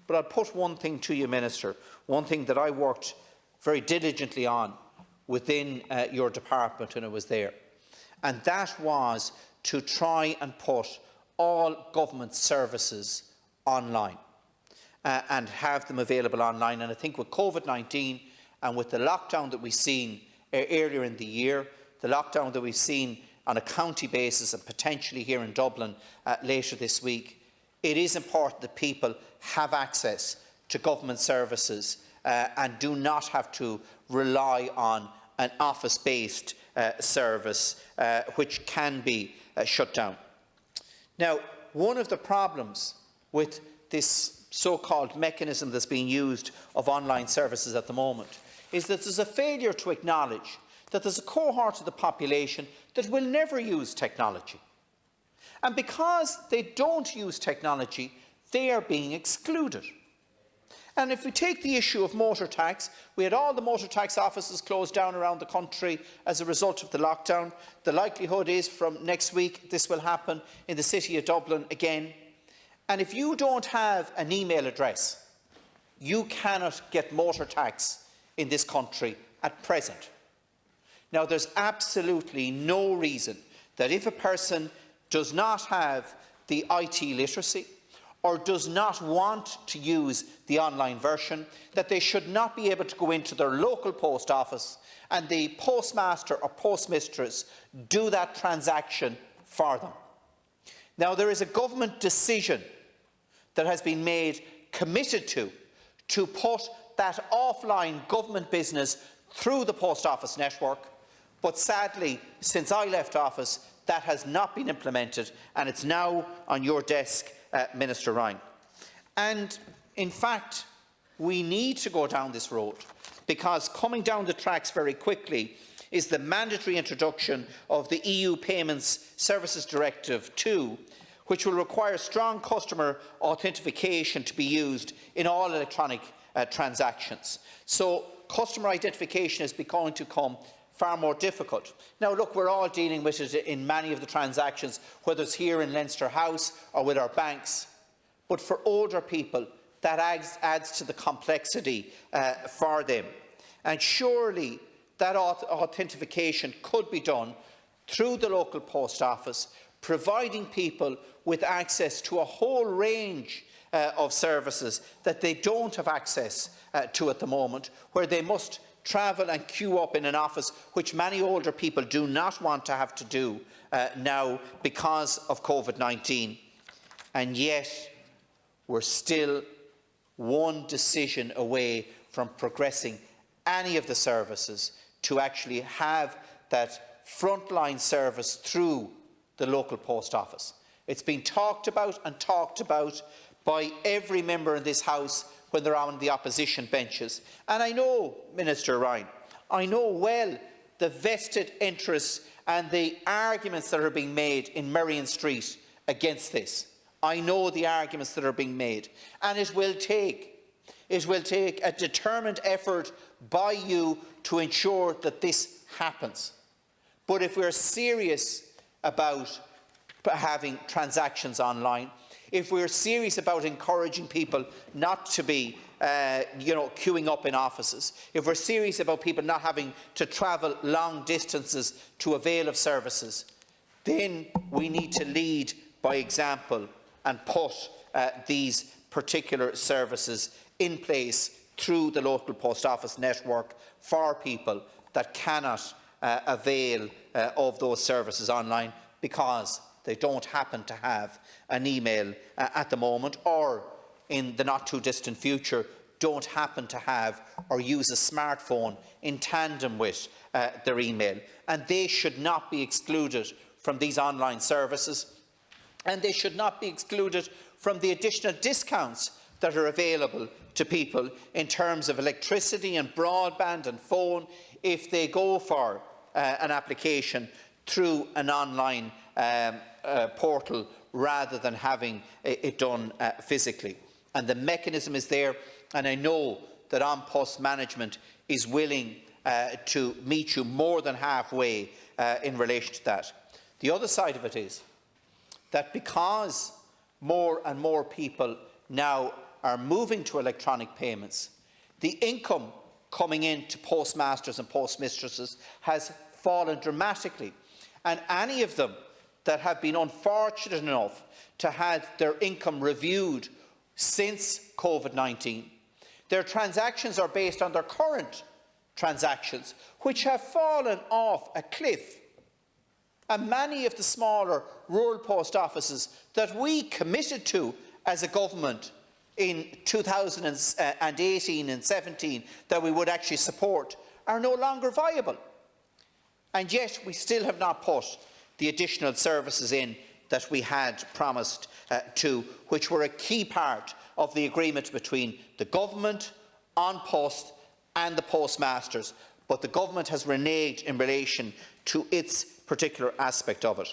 But I'll put one thing to you, Minister, one thing that I worked very diligently on within your department when I was there, and that was to try and put all government services online and have them available online. And I think with COVID-19 and with the lockdown that we've seen earlier in the year, the lockdown that we've seen on a county basis and potentially here in Dublin later this week, it is important that people have access to government services and do not have to rely on an office-based service which can be shut down. Now, one of the problems with this so-called mechanism that's being used of online services at the moment is that there's a failure to acknowledge that there's a cohort of the population that will never use technology. And because they don't use technology, they are being excluded. And if we take the issue of motor tax, we had all the motor tax offices closed down around the country as a result of the lockdown. The likelihood is from next week this will happen in the city of Dublin again. And if you don't have an email address, you cannot get motor tax in this country at present. Now, there's absolutely no reason that if a person does not have the IT literacy or does not want to use the online version, that they should not be able to go into their local post office and the postmaster or postmistress do that transaction for them. Now, there is a government decision that has been made, committed to put that offline government business through the post office network, but sadly, since I left office, that has not been implemented, and it's now on your desk, Minister Ryan. And in fact, we need to go down this road, because coming down the tracks very quickly is the mandatory introduction of the EU Payments Services Directive 2, which will require strong customer authentication to be used in all electronic transactions. So customer identification is going to become far more difficult. Now look, we're all dealing with it in many of the transactions, whether it's here in Leinster House or with our banks. But for older people, that adds to the complexity for them. And surely that authentication could be done through the local post office, providing people with access to a whole range of services that they don't have access to at the moment, where they must travel and queue up in an office, which many older people do not want to have to do now because of COVID-19. And yet, we're still one decision away from progressing any of the services to actually have that frontline service through the local post office. It's been talked about by every member in this House when they're on the opposition benches. And I know, Minister Ryan, I know well the vested interests and the arguments that are being made in Merrion Street against this. I know the arguments that are being made. And it will take a determined effort by you to ensure that this happens. But if we're serious about having transactions online, if we're serious about encouraging people not to be queuing up in offices, if we're serious about people not having to travel long distances to avail of services, then we need to lead by example and put these particular services in place through the local post office network for people that cannot avail of those services online because they don't happen to have an email at the moment, or in the not too distant future don't happen to have or use a smartphone in tandem with their email. And they should not be excluded from these online services, and they should not be excluded from the additional discounts that are available to people in terms of electricity and broadband and phone if they go for an application through an online portal rather than having it done physically. And the mechanism is there, and I know that An Post management is willing to meet you more than halfway in relation to that. The other side of it is that because more and more people now are moving to electronic payments, the income coming in to postmasters and postmistresses has fallen dramatically. And any of them that have been unfortunate enough to have their income reviewed since COVID-19, their transactions are based on their current transactions, which have fallen off a cliff. And many of the smaller rural post offices that we committed to as a government in 2018 and 17 that we would actually support are no longer viable. And yet we still have not put the additional services in that we had promised which were a key part of the agreement between the government, An Post and the postmasters. But the government has reneged in relation to its particular aspect of it.